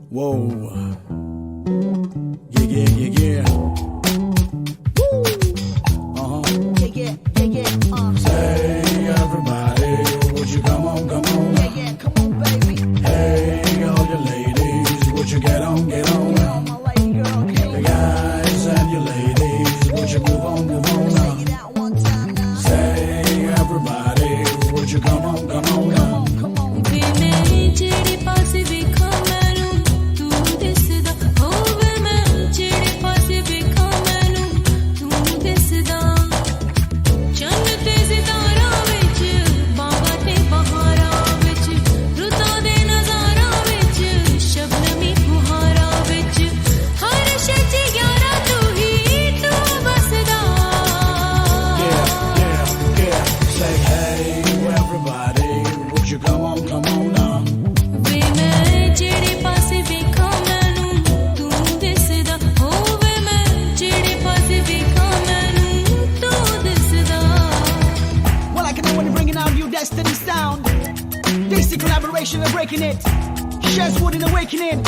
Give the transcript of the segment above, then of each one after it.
Whoa. Yeah, yeah, yeah, yeah. Say everybody, would you come on, come on? Yeah, yeah, come on, baby. Hey, all you ladies, would you get on, get on? Get on, my lady girl, okay? The guys and you ladies, would you move on, move on now? Take it out one time now. Say everybody, would you come on, come on now? Come on. वे मैं जेड़े पास वेखा मैनू तू दिसदा होवे मैं जेड़े पास वेखा मैनू तू दिसदा चंद ते सितारा विच बागा ते बहारा विच रुतां दे नज़ारा विच शबनमी फुहारा विच हर शज यारा तू ही तू बसदा Yeah, yeah, yeah. Say hey, everybody, would you come on now? वे मैं जेड़े पासे वेखा मैनू तू दिसदा होवे मैं जेड़े पासे वेखा मैनू तू दिसदा Well, I can only bringing out new destiny sound. DC collaboration and breaking it. Shazwood and awakening.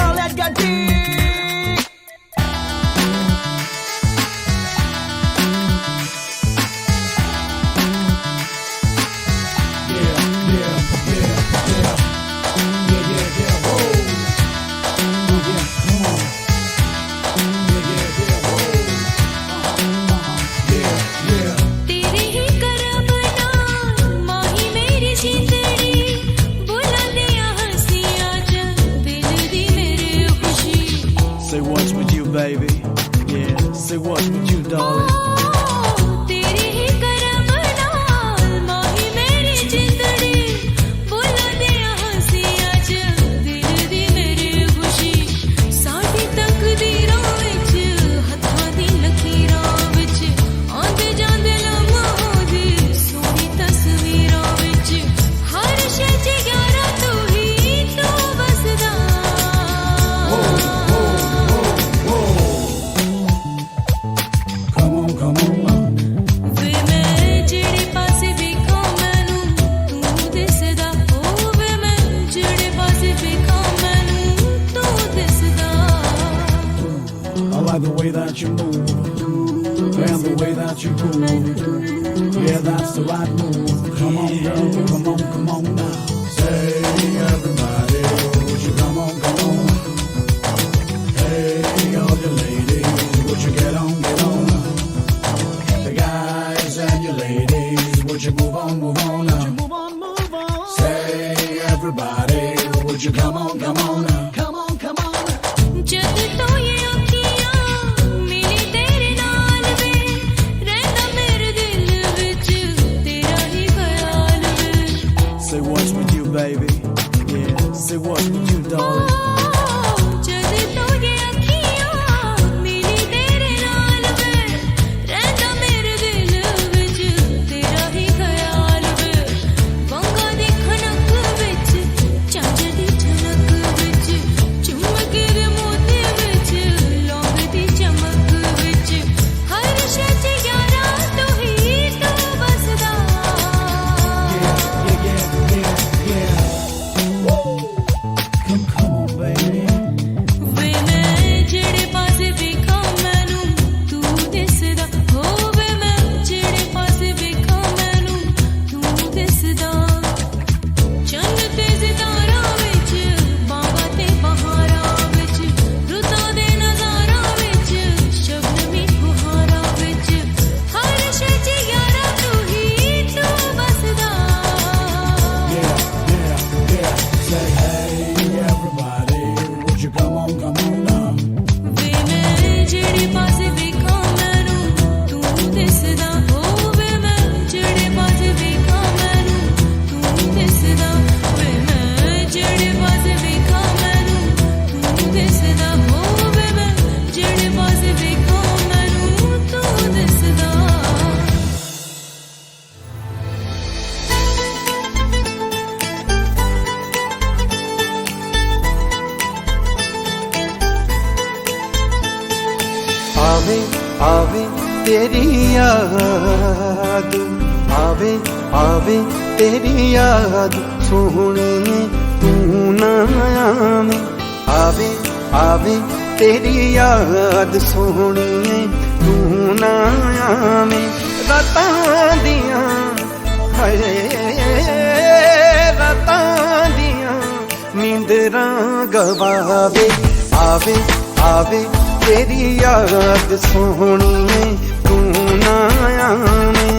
Earl Edgar D. Yeah, yeah, yeah, yeah. Yeah, yeah, yeah, whoa. Oh, yeah, come on. Yeah, yeah, yeah, whoa. Yeah, yeah. तेरे ही करम नाल माही मेरी जिंदड़ी बुला दिया हंसियां च दिल दी मेरे खुशी Say what's with you, baby? Yeah, say what's with you, darling? तेरे ही करम नाल माही मेरी जिंदड़ी बुला दिया हंसियां च दिल दी मेरी खुशी साडी तकदीरां विच हत्थां दी लकीरां विच आंदे जांदे लम्हां दी सोहनी तस्वीरां विच हर शज यारा तू ही तू बसदा Come on now. वे मैं जेड़े पासे वेखा मैनू तू दिसदा होवे मैं जेड़े पासे वेखा मैनू तू दिसदा I like the way that you move, and the way that you groove. Yeah, that's the right move. Come on, girl, come on now. Say everybody, would you come on? Hey, all you ladies, would you get on? The guys and you ladies, would you move on now? Move on, move on. Say everybody, would you come on now? Come on, come on. जद तो ये अखियां मिली तेरे नाल वे रहंदा मेरे दिल विच तेरा ही ख्याल वे Say what's with you, baby? Yeah, say what's with you, darling? जद तो ये अखियां मिली तेरे नाल वे रहंदा मेरे दिल विच तेरा ही ख्याल वे वंगा दी खनक विच चंद दी झलक विच चुमके दे मोती विच लौंग दी चमक विच हर शज यारा तू ही तू बसदा Yeah. Woo! Come on, baby. वे मैं जेड़े पासे वेखा मैनू तू दिसदा होवे मैं जेड़े पासे वेखा मैनू तू दिसदा चंद ते सितारा विच बागा ते बहारा विच रुतां दे नज़ारा विच शबनमी फुहारा विच हर शज यारा तू ही तू बसदा Yeah. Say hey, everybody, would you come on now? वे मैं जेड़े पासे वेखा मैनू तू दिसदा होवे मैं जेड़े पासे वेखा मैनू तू दिसदा वे मैं जेड़े पासे वेखा मैनू तू दिसदा होवे मैं जेड़े पासे वेखा मैनू तू दिसदा आवे आवे तेरी याद आवे आवे तेरी याद सोहणे तू ना आवे ਆਵੇ ਤੇਰੀ ਯਾਦ ਸੋਹਣੀਏ ਤੂੰ ਨਾ ਆਵੇਂ ਰਾਤਾਂ ਦੀਆਂ ਹਾਏ ਰਾਤਾਂ ਦੀਆਂ ਨੀਂਦਰਾਂ ਗਵਾਵੇ ਆਵੇ ਆਵੇ ਤੇਰੀ ਯਾਦ ਸੋਹਣੀਏ ਤੂੰ ਨਾ ਆਵੇਂ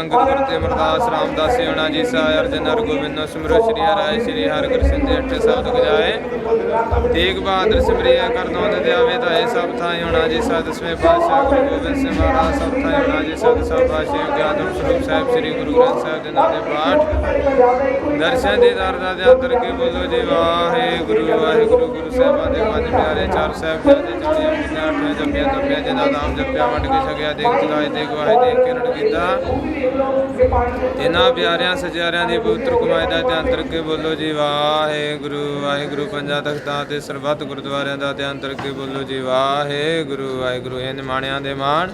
ਅੰਗਦ ਗੁਰੂ ਤੇ ਅਮਰਦਾਸ ਰਾਮਦਾਸ ਜੀ ਹੋਣਾ ਜੀ ਸਾਹਿਬ ਅਰਜਨ ਹਰ ਗੋਬਿੰਦੋ ਸਿਮਰੋ ਸ਼੍ਰੀ ਹਰਿ ਸ਼੍ਰੀ ਹਰਿਗੁਰਸਿੰਧ ਜੀ ਅਠੇ ਸ਼ਬਦ ਗਜਾਏ ਤੇਗ ਬਹਾਦਰ ਸਿਮਰਿਆ ਕਰਨੋਂ ਦੇ ਆਵੇ ਧਾਏ ਸਭ ਥਾਈ ਹੋਣਾ ਜੀ ਸਾਹਿਬ ਦਸਵੇਂ ਪਾਤਸ਼ਾਹ ਗੁਰੂ ਗੋਬਿੰਦ ਸਿੰਘ ਮਹਾਰਾਜ ਸਭ ਥਾਈ ਹੋਣਾ ਜੀ ਸਾਹਿਬ ਸਭ ਪਾਤਸ਼ਾਹ ਗਿਆਨ ਸਰੂਪ ਸਾਹਿਬ ਸ੍ਰੀ ਗੁਰੂ ਗ੍ਰੰਥ ਸਾਹਿਬ ਦੇ ਨਾਮ ਦੇ ਪਾਠ ਦਰਸ਼ਨ ਦੇ ਦਰ ਦਾ ਅੰਤਰ ਕੇ ਬੋਲੋ ਜੀ ਵਾਹਿਗੁਰੂ ਵਾਹਿਗੁਰੂ ਗੁਰੂ ਸਾਹਿਬਾਂ ਦੇ ਪੰਜ ਪਿਆਰੇ ਚਾਰ ਸਾਹਿਬਜ਼ਾਦੇ ਚੌੜੀਆਂ ਪੀੜਾਂ ਅੱਠਵੇਂ ਜਪਿਆ ਤਪਿਆ ਜਿਹਦਾ ਨਾਮ ਜਪਿਆ ਵੰਡ ਕੇ ਛਕਿਆ ਦੇਖ ਚਲਾਏ ਦੇ ਗਵਾਹੇ ਦੇਖ ਕੇ ਰਣ ਕੀਤਾ ਇਹਨਾਂ ਪਿਆਰਿਆਂ ਸਚਿਆਰਿਆਂ ਦੀ ਪਵਿੱਤਰ ਕਮਾਈ ਦਾ ਧਿਆਨ ਕਰਕੇ ਬੋਲੋ ਜੀ ਵਾਹਿਗੁਰੂ ਵਾਹਿਗੁਰੂ ਪੰਜਾਂ ਤਖਤਾਂ ਤੇ ਸਰਬੱਤ ਗੁਰਦੁਆਰਿਆਂ ਦਾ ਧਿਆਨ ਕਰਕੇ ਬੋਲੋ ਜੀ ਵਾਹਿਗੁਰੂ ਵਾਹਿਗੁਰੂ ਇਹ ਨਿਮਾਣਿਆਂ ਦੇ ਮਾਣ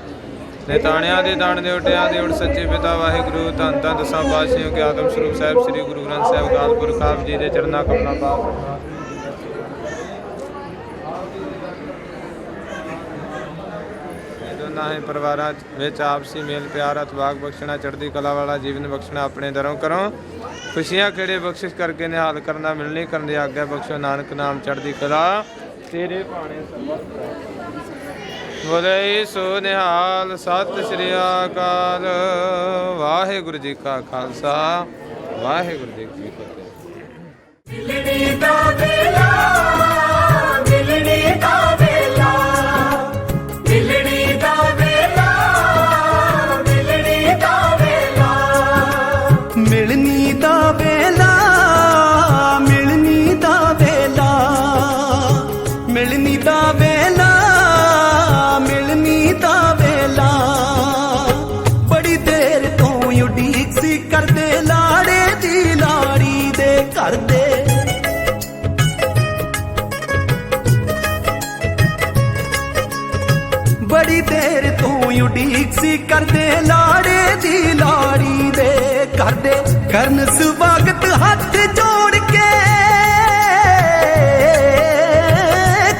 ਤੇ ਤਾਣਿਆਂ ਦੇ ਦਾਣ ਦੇ ਉਟਿਆਂ ਦੇ ਉੜ ਸੱਚੇ ਪਿਤਾ ਵਾਹਿਗੁਰੂ ਧੰਨ ਧੰਨ ਦਸਾਂ ਪਾਤਸ਼ਾਹਾਂ ਕੇ ਆਦਮ ਸਰੂਪ ਸਾਹਿਬ ਸ੍ਰੀ ਗੁਰੂ ਗ੍ਰੰਥ ਸਾਹਿਬ ਅਕਾਲ ਪੁਰਖ ਆਪ ਜੀ ਦੇ ਚਰਨਾਂ ਕਮਲਾਂ ਪਾਸ ਦੋਨਾਂ ਹੀ ਪਰਿਵਾਰਾਂ ਵਿੱਚ ਆਪਸੀ ਮੇਲ ਪਿਆਰ ਅਤਵਾਗ ਬਖਸ਼ਣਾ ਚੜ੍ਹਦੀ ਕਲਾ ਵਾਲਾ ਜੀਵਨ ਬਖਸ਼ਣਾ ਆਪਣੇ ਦਰੋਂ ਕਰੋ ਖੁਸ਼ੀਆਂ ਖੇੜੇ ਬਖਸ਼ਿਸ਼ ਕਰਕੇ ਨਿਹਾਲ ਕਰਨਾ ਮਿਲਣੀ ਕਰਨ ਦੀ ਆਗਿਆ ਬਖਸ਼ੋ ਨਾਨਕ ਨਾਮ ਚੜ੍ਹਦੀ ਕਲਾ ਤੇਰੇ ਭਾਣੇ ਸਰਬੱਤ ਬੋਲੇ ਸੋ ਨਿਹਾਲ ਸਤਿ ਸ੍ਰੀ ਅਕਾਲ ਵਾਹਿਗੁਰੂ ਜੀ ਕਾ ਖਾਲਸਾ ਵਾਹਿਗੁਰੂ ਜੀ ਕੀ ਫਤਿਹ। ਮਿਲਣੀ ਦਾ ਵੇਲਾ ਮਿਲਣੀ ਦਾ ਵੇਲਾ ਮਿਲਣੀ ਦਾ ਵੇਲਾ ਮਿਲਣੀ ਦਾ ਵੇਲਾ ਮਿਲਣੀ ਦਾ ਵੇਲਾ ਮਿਲਣੀ ਦਾ ਵੇਲਾ ਮਿਲਣੀ ਦਾ ਵੇਲਾ ਮਿਲਣੀ ਦਾ ਵੇਲਾ ਬੜੀ ਦੇਰ ਤੋਂ ਉਡੀਕ ਸੀ ਕਰਦੇ ਲਾੜੇ ਦੀ ਲਾੜੀ ਦੇ ਘਰ ਦੇ ਬੜੀ ਦੇਰ ਤੋਂ ਉਡੀਕ ਸੀ ਕਰਦੇ ਲਾੜੇ ਦੀ ਲਾੜੀ ਦੇ ਘਰ ਦੇ ਕਰਨ ਸਵਾਗਤ ਹੱਥ ਜੋੜ ਕੇ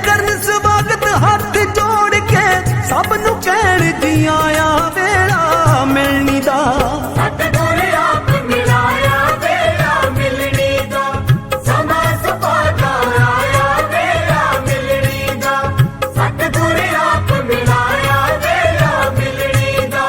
ਕਰਨ ਸਵਾਗਤ ਹੱਥ ਜੋੜ ਕੇ ਸਭ ਨੂੰ ਕਹਿਣ ਜੀ ਆਇਆ ਵੇਲਾ ਮਿਲਣੀ ਦਾ ਸਤਿਗੁਰ ਆਪ ਮਿਲਾਇਆ ਵੇਲਾ ਮਿਲਣੀ ਦਾ ਸਮਾਂ ਸੁਭਾਗਾ ਆਇਆ ਵੇਲਾ ਮਿਲਣੀ ਦਾ ਸਤਿਗੁਰ ਆਪ ਮਿਲਾਇਆ ਵੇਲਾ ਮਿਲਣੀ ਦਾ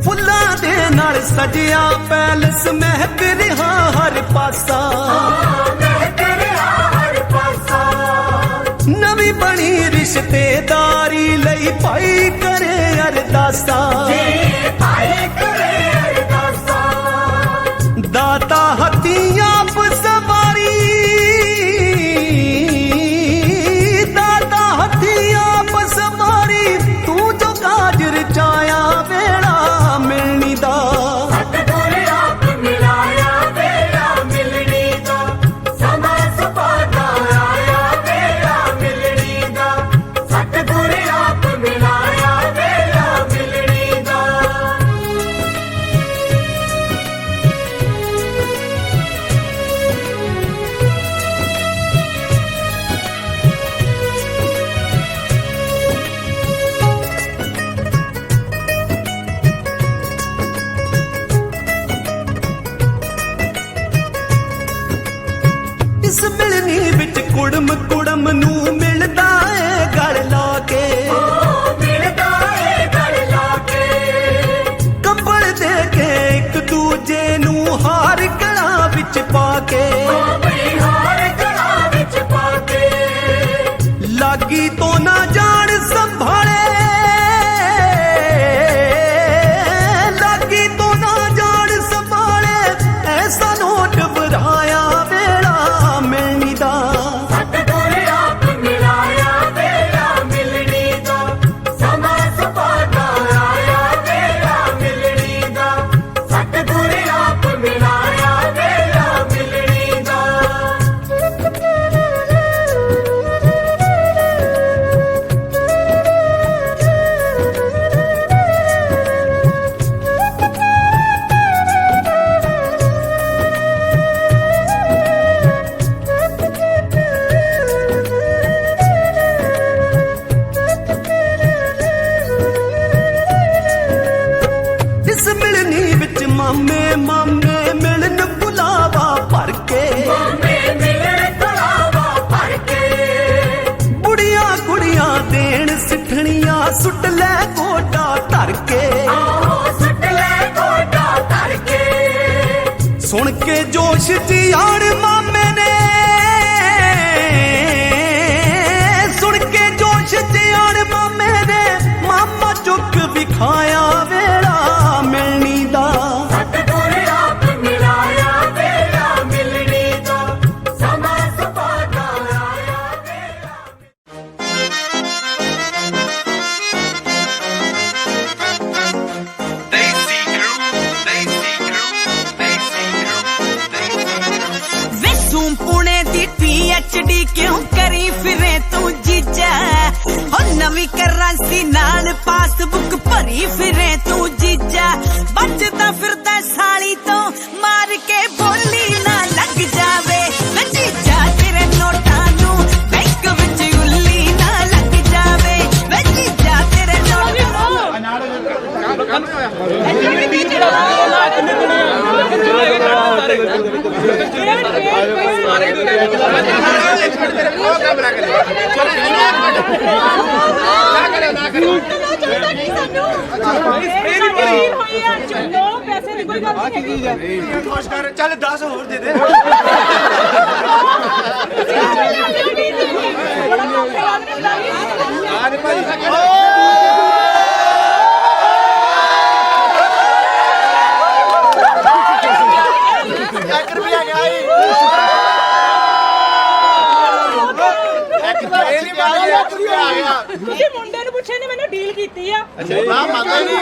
ਫੁੱਲਾਂ ਦੇ ਨਾਲ ਸਜਿਆ ਪੈਲਸ ਮਹਿਕ ਰਿਹਾ ਹਰ ਪਾਸਾ ਮਹਿਕ ਰਿਹਾ ਹਰ ਪਾਸਾ ਨਵੀਂ ਬਣੀ ਰਿਸ਼ਤੇਦਾਰੀ ਲਈ ਭਾਈ ਕਰੇ ਅਰਦਾਸਾਂ ਭਾਈ ਕਰੇ ਅਰਦਾਸਾਂ ਦਾਤਾ ਹੱਥੀਂ ਆਪ ਸਵਾਰੀ ਦਾਤਾ ਹੱਥੀਂ ਆਪ ਸਵਾਰੀ ਤੂੰ ਜੋ ਕਾਜ ਰਚਾਇਆ ਵੇਲਾ ਮਿਲਣੀ ਦਾ ਸਤਿਗੁਰ ਆਪ ਮਿਲਾਇਆ ਵੇਲਾ ਮਿਲਣੀ ਦਾ ਸਮਾਂ ਸੁਭਾਗਾ ਆਇਆ ਵੇਲਾ ਮਿਲਣੀ ਦਾ ਸਤਿਗੁਰ ਆਪ ਮਿਲਾਇਆ ਵੇਲਾ ਮਿਲਣੀ ਦਾ ਇਸ ਮਿਲਣੀ ਵਿੱਚ ਕੁੜਮ ਕੁੜਮ ਨੂੰ ਮਿਲਦਾ ਏ ਗਲ ਲਾ ਕੇ ਮਿਲਦਾ ਏ ਗਲ ਲਾ ਕੇ ਕੰਬਲ ਦੇ ਕੇ ਇੱਕ ਦੂਜੇ ਨੂੰ ਹਾਰ ਗਲਾਂ ਵਿੱਚ ਪਾ ਕੇ ਬਈ ਹਾਰ ਗਲਾਂ ਵਿੱਚ ਪਾ ਕੇ ਲਾਗੀ ਤੋਂ ਨਾ ਜਾਣ ਸੰਭਾਲੇ ਲਾਗੀ ਤੋਂ ਨਾ ਜਾਣ ਸੰਭਾਲੇ ਐਸਾ ਨੋਟ ਬਰਾਇਆ ਵੇਲਾ ਮਿਲਣੀ ਦਾ ਸਤਿਗੁਰ ਆਪ ਸੁੱਟ ਲੈ ਗੋਡਾ ਧਰ ਕੇ ਆਹੋ ਸੁੱਟ ਲੈ ਗੋਡਾ ਧਰ ਕੇ ਸੁਣ ਕੇ ਜੋਸ਼ ਚ ਯਾਰ ਮਾਮੇ ਨੇ ਸੁਣ ਕੇ ਜੋਸ਼ ਚ ਯਾਰ ਮਾਮੇ ਨੇ ਮਾਮਾ ਚੁੱਕ ਵਿਖਾਇਆ ਵੇਲਾ ਮਿਲਣੀ ਦਾ ਸਤਿਗੁਰ ਆਪ ਮਿਲਾਇਆ ਵੇਲਾ ਮਿਲਣੀ ਦਾ ਸਮਾਂ ਸੁਭਾਗਾ ਆਇਆ ਵੇਲਾ वेसूं पुणे दी PhD क्यों करी फिरे तू जीजा हो नवी करंसी नाल पासबुक भरी फिरे तू जीजा बचदा फिरदा साली तो मार के बोली ना लग जावे वे जीजा तेरे नोटां नू बैंक विच उल्ली ना लग जावे वे जीजा तेरे नोटां ਚੱਲ 10 ਹੋਰ ਦੇ ਦੇ ਤੁਸੀਂ ਮੁੰਡੇ ਨੂੰ ਪੁੱਛੇ ਨੇ ਮੈਨੂੰ ਡੀਲ ਕੀਤੀ ਆ ਨਾ ਮੰਗਦਾ ਨਹੀਂ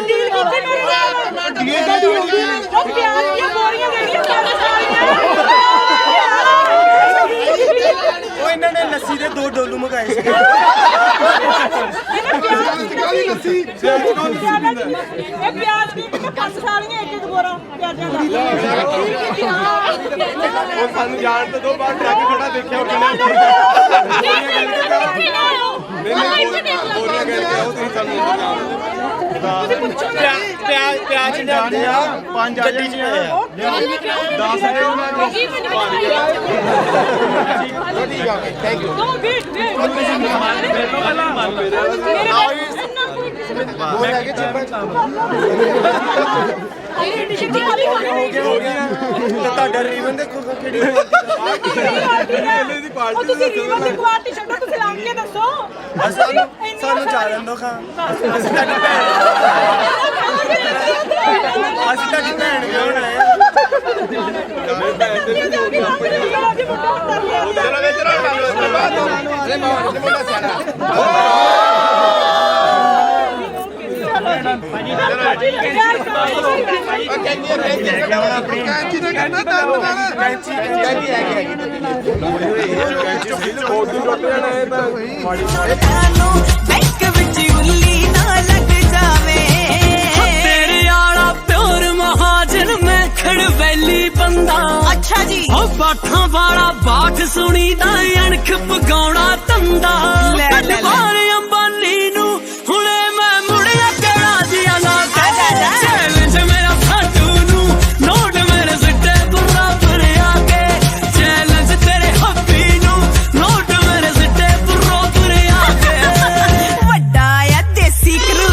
ਡੀਲ ਕੀਤੀ ਮੇਰੇ ਨਾਲ ਉਹ ਪਿਆਰ ਦੀਆਂ ਗੋਲੀਆਂ ਦੇਣੀਆਂ ਉਹ ਇਹਨਾਂ ਨੇ ਲੱਸੀ ਦੇ 2 ਡੋਲੂ ਮੰਗਾਏ ਸੀ ਇਹ ਪਿਆਰ ਦੀ 5 ਸਾਲੀਆਂ ਇੱਕ ਇੱਕ ਗੋਰਾ ਪਿਆਜ਼ਾਂ ਦਾ ਉਹ ਸਾਨੂੰ ਜਾਣ ਤੋਂ 2 ਬਾਅਦ ਟਰੱਕ ਖੜਾ ਦੇਖਿਆ ਉਹ ਪਿਆਜ ਜਾਂਦੇ ਆ 5 ਗੱਡੀ ਚ ਆਏ ਆ 10 ਥੈਂਕ ਯੂ ਤੁਹਾਡਾ ਰੀਵਨ ਦੇਖੋ ਕਿਹੜੀ ਤੁਸੀਂ ਰੀਵਨ ਦੀ ਕੁਆਲਿਟੀ ਛੱਡੋ ਤੁਸੀਂ ਰੰਗ ਕੇ ਦੱਸੋ ਸਾਨੂੰ ਚਾਲਣ ਦੋ ਖਾਂ ਅਸੀਂ ਤੁਹਾਡੀ ਭੈਣ ਵਿਆਹਣ ਆਏ ਆ बैंक विच उल्ली ना लग जावे तेरे आला प्योर महाजन मैं खड़वैली बंदा अच्छा जी ओ बाठा वाला बाठ सुनी दा अणख पगाउणा तंदा बार अंबानी नू हुणे मैं मुड़िया केड़ा दिया ना चैलेंज मेरा फाटू नू नोट मेरे सिट्टे बराबर आके चैलेंज तेरे हब्बी नू नोट मेरे सिट्टे बराबर आके वड्डा या देसी क्रू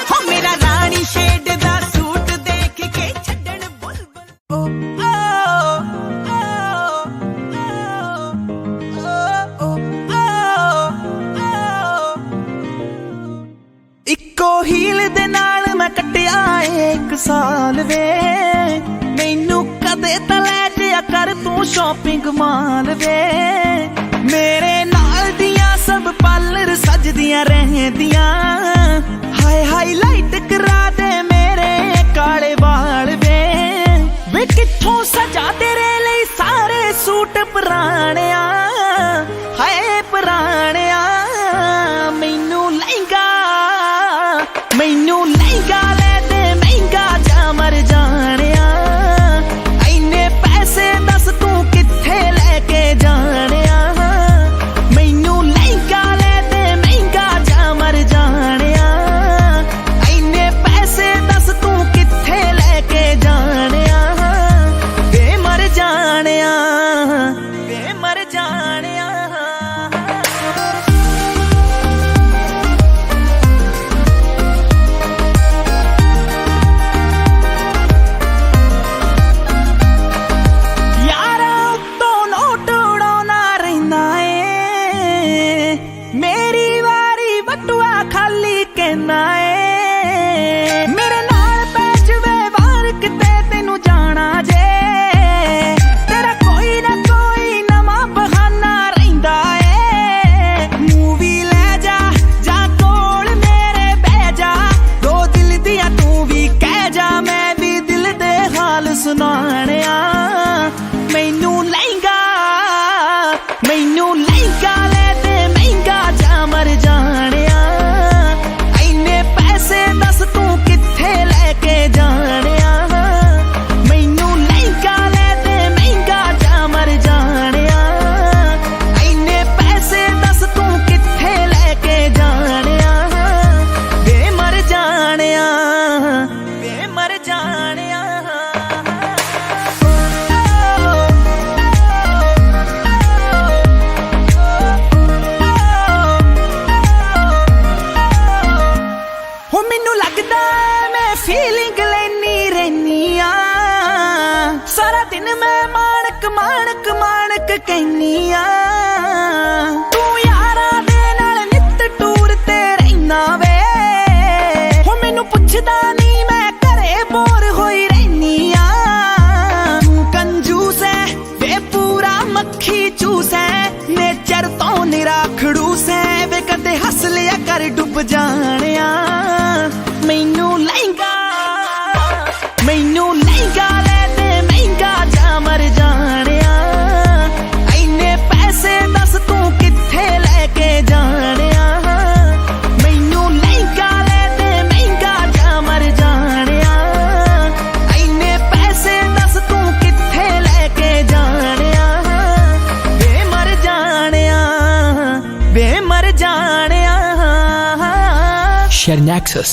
हो मेरा रानी शेड दा सूट देख के छड्डण बुलबुल ओ ਇੱਕੋ ਹੀਲ ਦੇ ਨਾਲ ਮੈਂ ਕੱਟਿਆ ਏ 1 ਸਾਲ ਵੇ ਮੈਨੂੰ ਕਦੇ ਤਾਂ ਲੈ ਜਿਆ ਕਰ ਤੂੰ ਸ਼ਾਪਿੰਗ ਮਾਲ ਵੇ ਮੇਰੇ ਨਾਲ ਦੀਆਂ ਸਭ ਪਾਰਲਰ ਸਜਦੀਆਂ ਰਹਿੰਦੀਆਂ ਹਾਏ ਹਾਈਲਾਈਟ ਕਰਾ ਦੇ ਮੇਰੇ ਕਾਲੇ ਵਾਲ ਵੇ ਕਿੱਥੋਂ ਸਜਾ ਤੇਰੇ ਲਈ ਸਾਰੇ ਸੂਟ ਪੁਰਾਣਿਆ ਹਾਏ ਪੁਰਾਣਿਆ ਮੈਨੂੰ ਲਹਿੰਗਾ ਲੈ ਦੇ ਮਹਿੰਗਾ ਜਾ ਮਰ ਜਾਣਿਆ ਐਨੇ ਪੈਸੇ ਦੱਸ ਤੂੰ ਕਿੱਥੇ ਲੈ ਕੇ ਜਾਣਿਆ ਮੈਨੂੰ ਲਹਿੰਗਾ ਲੈ ਦੇ ਮਹਿੰਗਾ ਜਾ ਮਰ ਜਾਣਿਆ ਐਨੇ फीलिंग लेनी रहनी आ सारा दिन मैं माणक माणक माणक कहनी आ तू यारा दे नाल नित टूर ते रहना वे हो मैनू पुछदा नहीं मैं घरे बोर होई रहनी आ तू कंजूस है वे पूरा मक्खी चूस है नेचर तो निरा खड़ूस है वे कदे हस लिया कर डुब जानिया मैनू लहंगा ले दे महंगा जा मर जानिया इन्ने पैसे दस तू किथे लेके जानिया मैनू लहंगा ले दे महंगा जा मर जानिया इन्ने पैसे दस तू किथे लेके जानिया वे मर जानिया वे मर जानिया Share Nexus.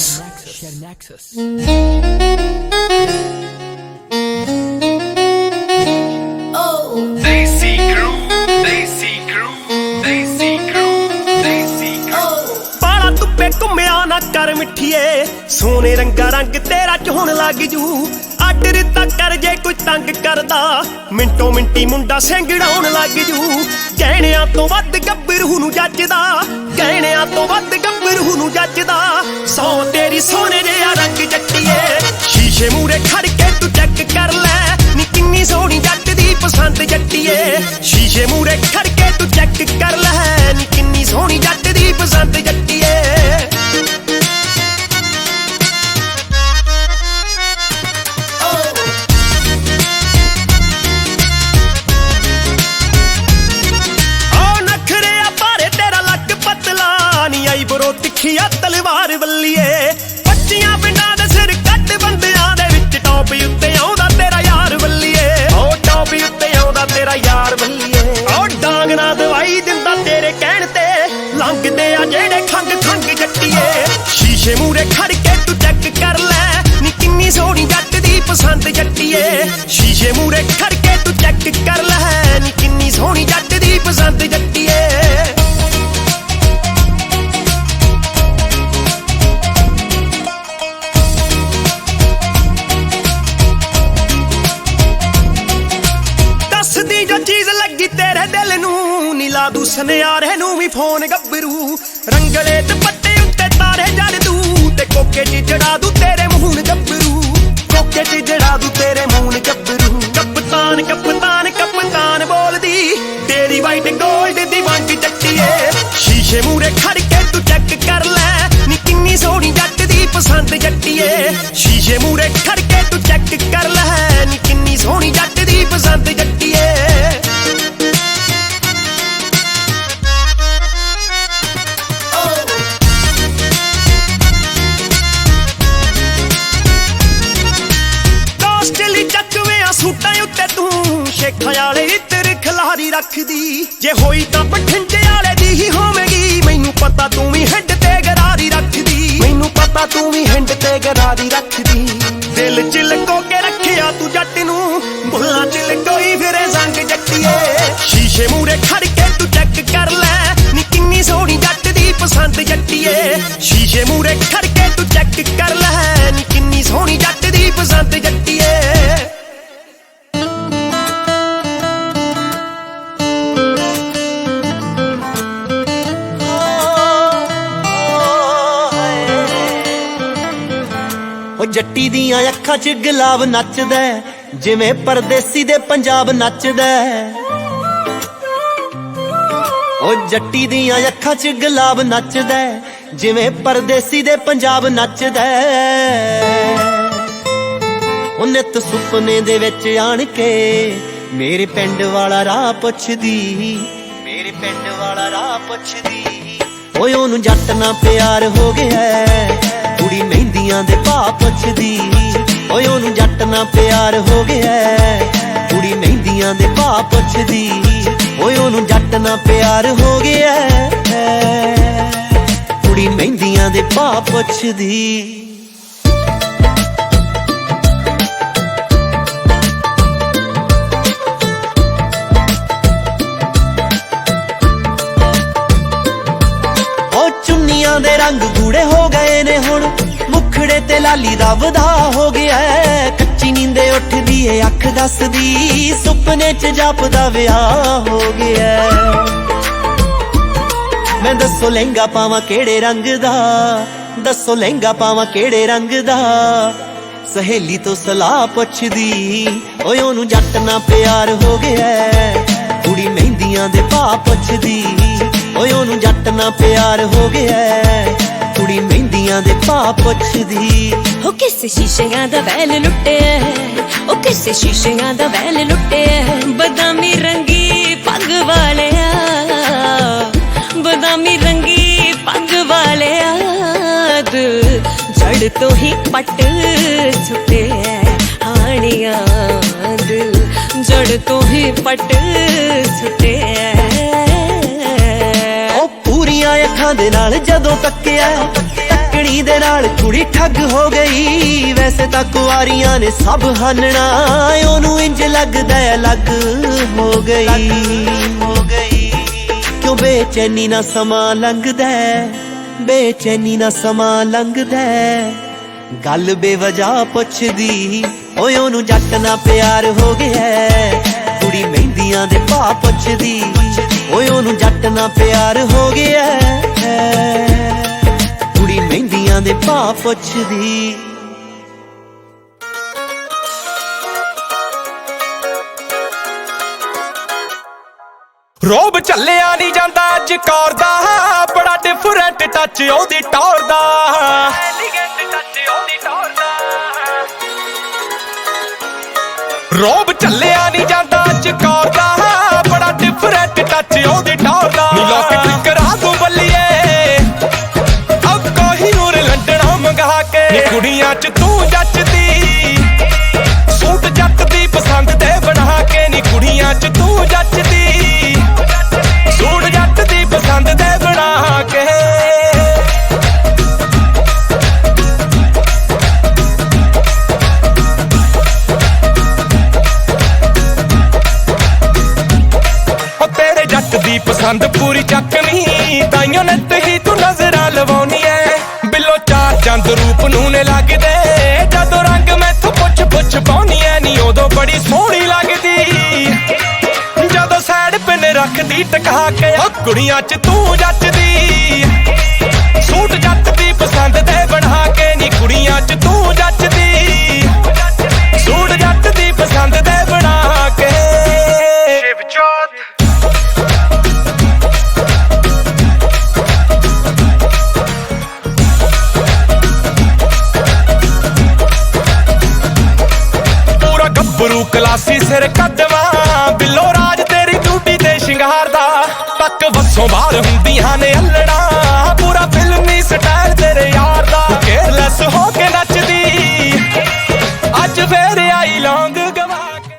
पाला धुप्पे घुम्मिया ना कर मिठिए सोने रंगा रंग तेरा चोहन लग जू अड रिता कर जे कोई तंग करदा मिंटो मिंटी मुंडा सेंगड़ाउन लग जू कहणिया तो वध गब्बरू नू जचदा कहणिया तो वध गब्बरू नू जचदा सौ तेरी सोने जिहा रंग जट्टिए शीशे मूरे खड़ के तू चेक कर ले नी किन्नी सोहनी जट दी पसंद जट्टिए शीशे मूरे खड़ के तू चेक कर ले नी किन्नी सोहनी जट दी पसंद जट्टिए तिखिया तलवार वल्लीए पच्चियां पिंडां दे सिर कट बंदियां दे विच टॉप उत्ते आउंदा तेरा यार वल्लीए ओ टॉप उत्ते आउंदा तेरा यार वल्लीए ओ डांग ना दवाई दिंदा तेरे कहण ते लंघदे आ जेड़े खंग खंग जट्टिए शीशे मूरे खड़ के तू चेक कर ले नी किन्नी सोहनी जट दी पसंद जट्टिए शीशे मूरे खड़ के तू चेक कर ले नी किन्नी सोहनी जट दी पसंद जट्टिए दू सनियारे नू भी फोन गब्बरू रंगले दुपट्टे उत्ते तारे जड़ दू ते कोके च जड़ा दू तेरे मूहन गब्बरू कोके च जड़ा दू तेरे मूहन गब्बरू कप्तान कप्तान कप्तान बोलदी तेरी वाइट गोल्ड दी वंग जट्टिए शीशे मूरे खड़ के तू चेक कर ले नी किन्नी सोहनी जट दी पसंद जट्टिए शीशे मूरे खड़ के तू चेक कर ले नी किन्नी सोहनी जट दी पसंद जट्टिए सूटां उत्ते तू शेखां वाले इत्र खलारी रखदी जे होई तां बठिंडे वाले दी ही होवेगी मैनू पता तू भी हिंड ते गरारी रखदी मैनू पता तू भी हिंड ते गरारी रखदी दिल च लको के रखिया तू जट नू बुल्लां च लकोई फिरे संग जट्टिए शीशे मूरे खड़ के तू चेक कर ले नी किन्नी सोहनी जट दी पसंद जट्टिए शीशे मूरे खड़ के तू चेक कर ले नी किन्नी सोहनी जट दी पसंद जट्टिए जट्टी दियां अखां च गुलाब नचदा जिवें परदेसी दे पंजाब नचदा ओ जट्टी दियां अखां च गुलाब नचदा जिवें परदेसी दे पंजाब नचदा ओ नित सुपने दे विच आण के मेरे पिंड वाला राह पुछदी मेरे पिंड वाला राह पुछदी ओए ओनू जट ना प्यार हो गया कुड़ी मेहंदियां दे भाव पुछदी ओए ओनू जट ना प्यार हो गया कुड़ी मेहंदियां दे भाव पुछदी ओए ओनू जट ना प्यार हो गया कुड़ी मेहंदियां दे भाव पुछदी दे रंग गूड़े हो गए ने हुण मुखड़े ते लाली दा वधा हो गया है। कच्ची नींदे उठदी है अख दसदी, सुपने च जापदा विआह हो गया है। मैं दसो लहंगा पावां केड़े रंग दा, दसो लहंगा पावां केड़े रंग दा। सहेली तो सलाह पुछदी, ओए ओनू जट ना प्यार हो गया है। कुड़ी मेहंदियां दे भाव पुछदी, ओए ओनू जट ना प्यार हो गया है। कुड़ी मेहंदियां दे भाव पुछदी। हो किस शीशियां दा वैल लुटे, ओ किस शीशियां दा वैल लुटे। बदामी रंगी पग वाले, बदामी रंगी पग वाले। जड़ तो ही पट सुटे हानिया, दिल जड़ तो ही पट सुटे। ओ पूरियां अखां दे नाल जदों तक्किया, तकड़ी दे नाल कुड़ी ठग हो गई। वैसे तां कुआरियां ने सब हानना, ओनू इंज लगदा अलग हो गई। क्यों बेचैनी ना समा लंघदा, बेचैनी ना समा लंघदा। गल बेवजह पुछदी, ओए ओनू जट ना प्यार हो गया है। कुड़ी मेहंदियां दे भाव पुछदी, ओए ओनू जट ना प्यार हो गया है। कुड़ी मेहंदियां दे भाव पुछदी। रोब झल्लिया नहीं जांदा अज कौर दा, बड़ा डिफरेंट टच ओदी टौर दा। रोब झल्लिया नहीं जांदा अज कौर दा, बड़ा डिफरेंट टच ओदी टौर दा। नी लॉक करा दूं बल्लिए, अब कोही नूर लंडना मंगा के। कुड़ियां च तू जचदी, सूट जट दी पसंद दे बना के। नी कुड़ियां च तू जचदी, सूट जट दी पसंद दे बना के। तेरे जट दी पसंद पूरी चकनी, ताइयों नत ही तू नजरां लवाउनी है। बिलो चार चंद रूप नूने लगदे, जदों रंग मैथों पुछ पुछ पाउनी है। नी उदों बड़ी सोहनी लगदी, जदों सैड पिन रखदी टका के। कुड़ियां च तू जचदी, सूट जट दी पसंद दे बना के। नी कुड़ियां च तू जचदी, सूट जट दी पसंद दे बना के। पूरा गब्बरू कलासी सिर कदवा, बिलो राज तेरी ड्यूटी ते शिंगार दा। तक वसों बाहर हुंदियां ने अल्लड़ा, पूरा फिल्मी स्टाइल तेरे यार दा। केयरलैस हो के नचदी, अज फेर आई लौंग गवा के।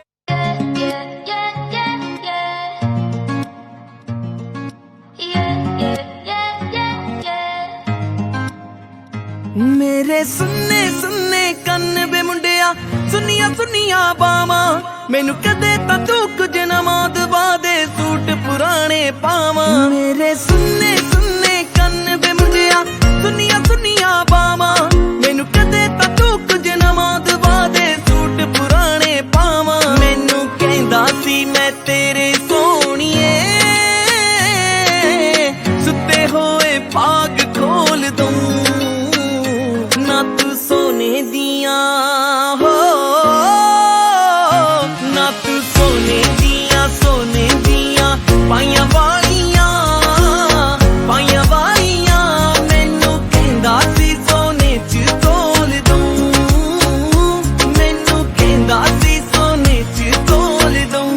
मेरे सुन्ने सुन्ने कन्न बे मुंडिया, सुनिया सुनिया बावां। मैनू कदे तां तू कुछ ना मौत वादे, सूट पुराने पावां। मेरे सुन्ने सुन्ने कन्न बे मुंडिया, सुनिया सुनिया बावां। मैनू कदे तां तू कुछ ना मौत वादे, सूट पुराने पावां। मैनू कहंदा सी मैं तेरे सोहणीए, सुते होए भाग खोल दूं। ना तू सोने दिया हो, ना तू सोने दिया पाइया वालियां, पाइया वालियां। मैनू कहंदा सी सोने च तोल दूं, मैनू कहंदा सी सोने च तोल दूं।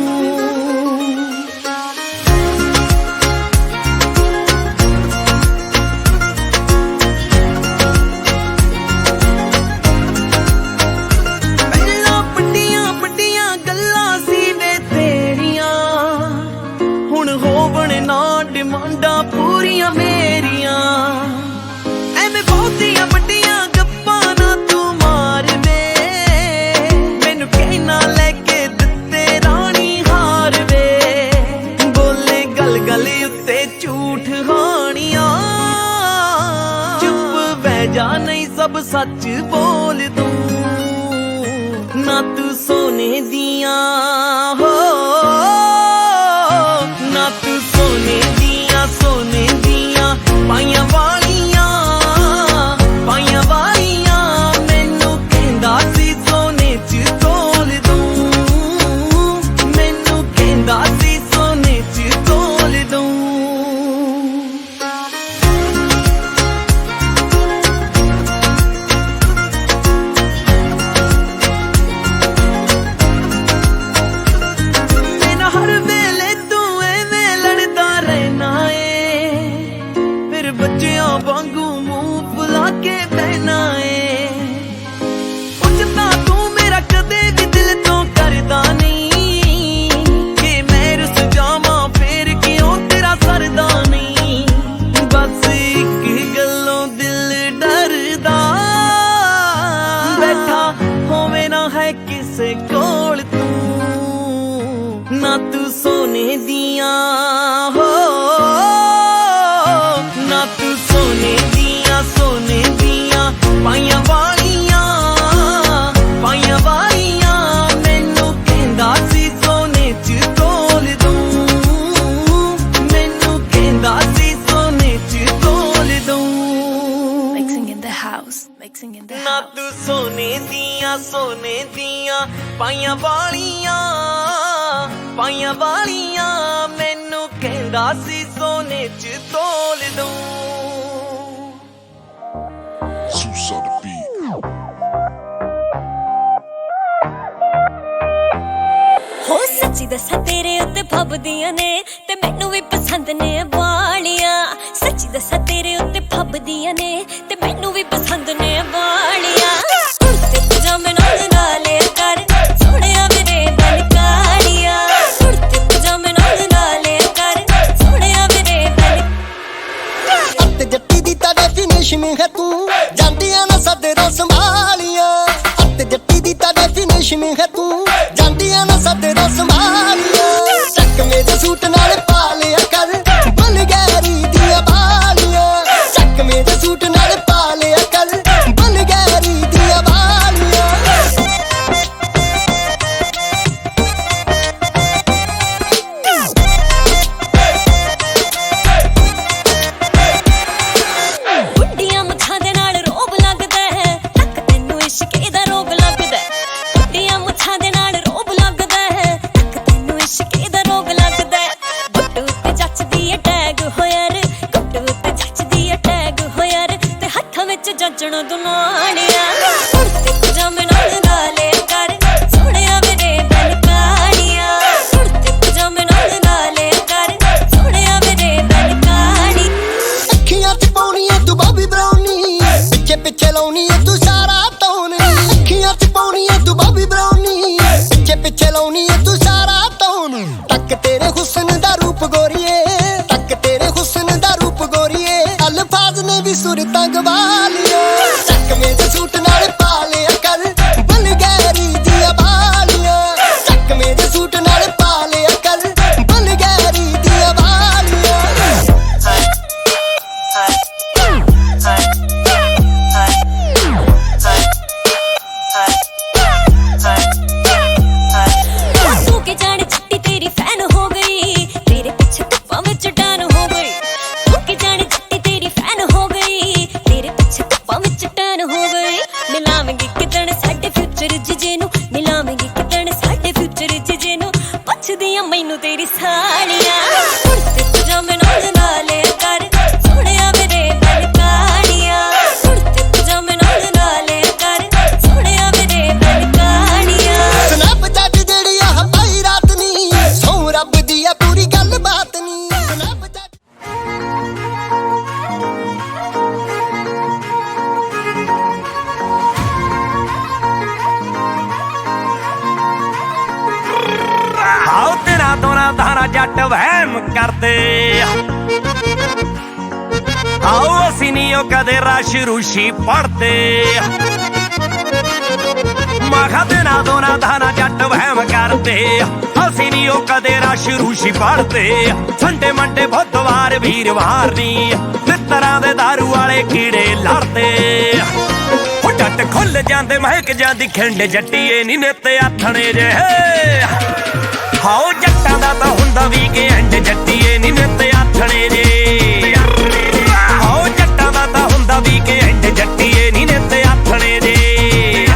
तू सोने दिया हो, ना तू सोने दिया पाइयां वालियां मैनू कहंदा सी सोने च तोल दूं, मैनू कहंदा सी सोने च तोल दूं। हर वेले तू एवें लड़दा रहना ए, फिर बच्चियां वांगू मुंह फुला के बहना ए। पुछदा तू मेरा कदे भी दिल तो करदा नहीं, कि मैं रुस जावां फिर क्यों तेरा सरदा नहीं। बस एक गल्लों दिल डरदा बैठा होवे ना है किसे कोल तू, ना तू सोने दिया हो, ना तू सोने दिया पाइयां वालियां मैनू कहंदा सी सोने च तोल दूं, मैनू कहंदा सी सोने च तोल दूं। Mixing in the house. ना तू सोने दिया पाइयां वालियां मैनू कहंदा सी सोने च तोल दूं। हो सच्ची दसा तेरे उत्ते फबदियां ने ते मैनू भी पसंद ने वालियां। सच्ची दसा तेरे उत्ते फबदियां ने ते मैनू भी पसंद ने वालियां। कुर्ते पजामे नाल नाले कर सोहणिया मेरे बन कालिया, कुर्ते पजामे नाल नाले कर सोहणिया मेरे बन। अत जट्टी दी ता डेफिनेशन है तू, जांदियां ना सदरा संभालियां। अत जट्टी दी ता डेफिनेशन है तू, जांदियां ना सदरा संभालियां। चक मेरे सूट नाल पा लिया कर बलगैरी दिया बालियां, चक मेरे सूट नाल पा लिया कर बलगैरी दिया बालियां। बुड्ढियां मुछां दे नाल रोब लगदा है, तक तैनू इश्क दा रोग लगदा है। बुड्ढियां मुछां दे नाल रोब लगदा है, तक तैनू इश्क दा रोग लगदा है। गुड्डू ते जचदी है टैग हो यार, गुड्डू ते जचदी है टैग हो यार, ते हत्थां विच जचण दुनाणिया। कुर्ते पजामे नाल नाले कर सोहणिया मेरे बन कालिया, कुर्ते पजामे नाल नाले कर सोहणिया मेरे बन काली। अखियां च पाउनी है तू बॉबी ब्राउनी, पिछे पिछे लाउनी है तू सारा टोन। अखियां च पाउनी है तू बॉबी ब्राउनी, पिछे पिछे लाउनी है तू सारा टोन। तक तेरे हुस्न दा रूप गोरिए, तक तेरे हुस्न दा रूप गोरिए, अल्फाज ने भी सुरतां गवा लिया। चक मेरे सूट नाल पा लिया कर बलगैरी दिया बालियां, चक मेरे सूट नाल पा लिया कर बलगैरी दिया बालियां। तू के जाने चिट्टी तेरी फैन हो गई, तेरे पीछे धुप्पां विच डैन हो गई। तू के जाने चिट्टी तेरी फैन हो गई, तेरे पीछे धुप्पां विच डैन हो गई। मिलावेंगी किदण साडे फ्यूचर जीजे नू, मिलावेंगी किदण साडे फ्यूचर जीजे नू, पुछदियां मैनू तेरी सालियां। कुर्ते पजामे नाल नाले कर सोहणिया मेरे बन कालिया, कुर्ते पजामे नाल नाले कर सोहणिया मेरे बन कालिया। स्नैप जट जेड़ी आ पाई रात नी, सौ रब दी आ पूरी गल बात नी। स्नैप जट आओ तेरा दोना धारा जट वहम करदे, आओ असी नी ओ कदे रश रूशी पढ़दे। मखा तेरा दोना धारा जट वहम करदे, असी नी ओ कदे रश रूशी पढ़दे। संडे मंडे बुधवार वीरवार नी, मित्तरां दे दारू वाले कीड़े लड़दे। ਡੱਟ ਖੁੱਲ ਜਾਂਦੇ ਮਹਿਕ ਜਾਂਦੀ ਖਿੰਡ ਜੱਟੀਏ ਨੀ ਨਿੱਤ ਆਥਣੇ ਜੇ ਹਾਓ ਜੱਟਾਂ ਦਾ ਤਾਂ ਹੁੰਦਾ ਵੀਕਐਂਡ ਜੱਟੀਏ ਨੀ ਨਿੱਤ ਆਥਣੇ ਜੇ ਹਾਓ ਜੱਟਾਂ ਦਾ ਤਾਂ ਹੁੰਦਾ ਵੀਕਐਂਡ ਜੱਟੀਏ ਨੀ ਨਿੱਤ ਆਥਣੇ ਜੇ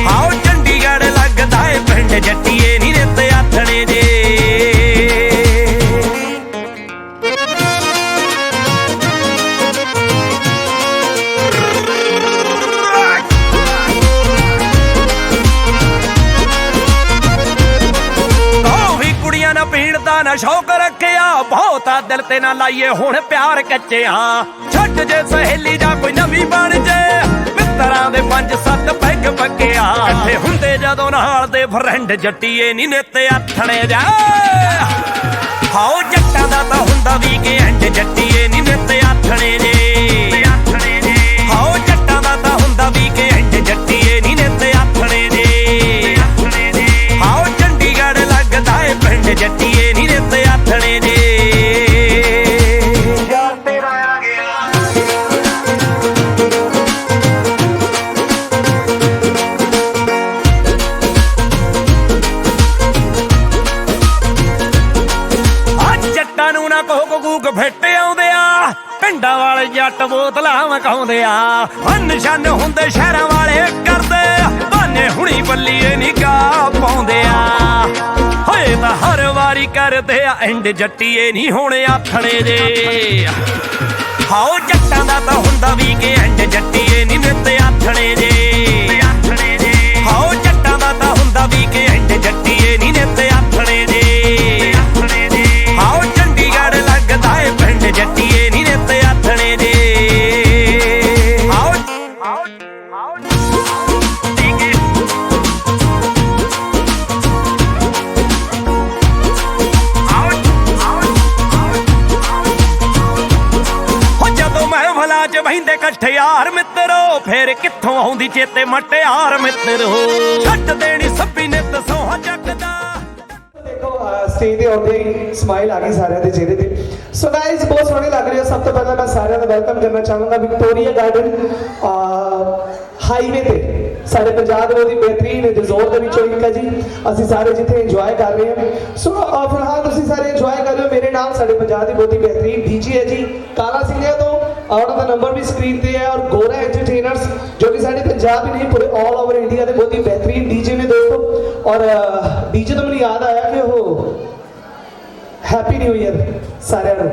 ਹਾਓ ਚੰਡੀਗੜ੍ਹ ਲੱਗਦਾ ਏ ਪਿੰਡ ਜੱਟੀਏ ਨੀ ਨਿੱਤ ਆਥਣੇ ਜੇ ਪੀਣ ਦਾ ਨਾ ਸ਼ੌਕ ਰੱਖਿਆ ਬਹੁਤਾ ਦਿਲ ਤੇ ਨਾ ਲਾਈਏ ਹੁਣ ਪਿਆਰ ਕੱਚਿਆ ਛੱਡ ਜੇ ਸਹੇਲੀ ਜਾਂ ਕੋਈ ਨਵੀਂ ਬਣ ਜੇ ਮਿੱਤਰਾਂ ਦੇ 5-7 ਪੈਗ ਪੱਕਿਆ ਇਕੱਠੇ ਹੁੰਦੇ ਜਦੋਂ ਨਾਲ ਦੇ ਫਰੈਂਡ ਜੱਟੀਏ ਨੀ ਨਿੱਤ ਆਥਣੇ ਜਾ ਹਾਓ ਜੱਟਾਂ ਦਾ ਤਾਂ ਹੁੰਦਾ ਵੀਕਐਂਡ ਜੱਟੀਏ ਨੀ ਨਿੱਤ ਆਥਣੇ ਜੇ ਹਾਓ ਜੱਟਾਂ ਦਾ ਤਾਂ ਹੁੰਦਾ ਵੀਕਐਂਡ ਜੱਟੀਏ ਨੀ ਨਿੱਤ ਆਥਣੇ ਜੇ ਹਾਓ ਚੰਡੀਗੜ੍ਹ ਲੱਗਦਾ ਏ ਪਿੰਡ ਜੱਟੀਏ ਨੀ ਨਿੱਤ ਆਥਣੇ ਜੇ ਜੱਟਾਂ ਨੂੰ ਨਾ ਕੋਕ ਕੂਕ ਫਿੱਟ ਆਉਂਦੇ ਆ ਪਿੰਡਾਂ ਵਾਲੇ ਜੱਟ ਬੋਤਲਾਂ ਮਕਾਉਂਦੇ ਆ ਨਿਸ਼ਾਨ ਹੁੰਦੇ ਸ਼ਹਿਰਾਂ ਵਾਲੇ ਕਰਦੇ ਬਾਨੇ ਹੁਣੀ ਬੱਲੀਏ ਨੀ ਗਾ ਪਾਉਂਦੇ ਆ ਹੋਏ ਤਾਂ ਹਰ ਵਾਰੀ ਕਰਦੇ ਆ ਐਂਡ ਜੱਟੀਏ ਨੀ ਹੁਣ ਆਥਣੇ ਜੇ ਹਾਓ ਜੱਟਾਂ ਦਾ ਤਾਂ ਹੁੰਦਾ ਵੀਕਐਂਡ ਜੱਟੀਏ ਨੀ ਨਿੱਤ ਆਥਣੇ ਜੇ ਹਾਓ ਜੱਟਾਂ ਦਾ ਤਾਂ ਹੁੰਦਾ ਵੀਕਐਂਡ ਜੱਟੀਏ ਨੀ ਨਿੱਤ ਆਥਣੇ ਜੇ ਹਾਓ ਚੰਡੀਗੜ੍ਹ ਲੱਗਦਾ ਏ ਪਿੰਡ ਜੱਟੀਏ ਨੀ ਨਿੱਤ ਆਥਣੇ ਜੇ ਚ ਬਹਿੰਦੇ ਇਕੱਠੇ ਯਾਰ ਮਿੱਤਰੋ ਫੇਰ ਕਿੱਥੋਂ ਆਉਂਦੀ ਚੇਤੇ ਮਟਿਆਰ ਮਿੱਤਰੋ ਛੱਡ ਦੇਣੀ ਸੱਭੀ ਨਿੱਤ ਸੋਹਾ ਚੱਕਦਾ ਦੇਖੋ ਸਟੇਜ ਤੇ ਆਉਂਦੇ ਹੀ ਸਮਾਈਲ ਆ ਗਈ ਸਾਰਿਆਂ ਦੇ ਚਿਹਰੇ ਤੇ ਸੋ ਗਾਇਜ਼ ਬਹੁਤ ਸੋਹਣੇ ਲੱਗ ਰਹੇ ਹੋ ਸਭ ਤੋਂ ਪਹਿਲਾਂ ਮੈਂ ਸਾਰਿਆਂ ਦਾ ਵੈਲਕਮ ਕਰਨਾ ਚਾਹਾਂਗਾ ਵਿਕਟੋਰੀਆ ਗਾਰਡਨ ਹਾਈਵੇ ਤੇ ਸਾਡੇ ਪੰਜਾਬ ਦੇ ਬਹੁਤ ਹੀ ਬਿਹਤਰੀਨ ਰਿਜ਼ੋਰਟ ਦੇ ਵਿੱਚੋਂ ਇੱਕ ਹੈ ਜੀ ਅਸੀਂ ਸਾਰੇ ਜਿੱਥੇ ਇੰਜੋਏ ਕਰ ਰਹੇ ਹਾਂ ਸੋ ਫਿਲਹਾਲ ਤੁਸੀਂ ਸਾਰੇ ਇੰਜੋਏ ਕਰ ਰਹੇ ਹੋ ਮੇਰੇ ਨਾਲ ਸਾਡੇ ਪੰਜਾਬ ਦੀ ਬਹੁਤ ਹੀ ਬਿਹਤਰੀਨ ਡੀਜੇ ਹੈ ਜੀ ਕਾਲਾ ਸਿੰਘਿਆ ਤੋਂ ਉਹਨਾਂ ਦਾ ਨੰਬਰ ਵੀ ਸਕਰੀਨ ਤੇ ਹੈ ਔਰ ਗੋਰਾ ਐਂਟਰਟੇਨਰਸ ਜੋ ਕਿ ਸਾਡੇ ਪੰਜਾਬ ਹੀ ਨਹੀਂ ਪੂਰੇ ਆਲ ਓਵਰ ਇੰਡੀਆ ਦੇ ਬਹੁਤ ਹੀ ਬਿਹਤਰੀਨ ਡੀਜੇ ਨੇ ਦੋਸਤੋ ਔਰ ਡੀਜੇ ਤੋਂ ਮੈਨੂੰ ਯਾਦ ਆਇਆ ਕਿ ਉਹ ਹੈਪੀ ਨਿਊ ਈਅਰ ਸਾਰਿਆਂ ਨੂੰ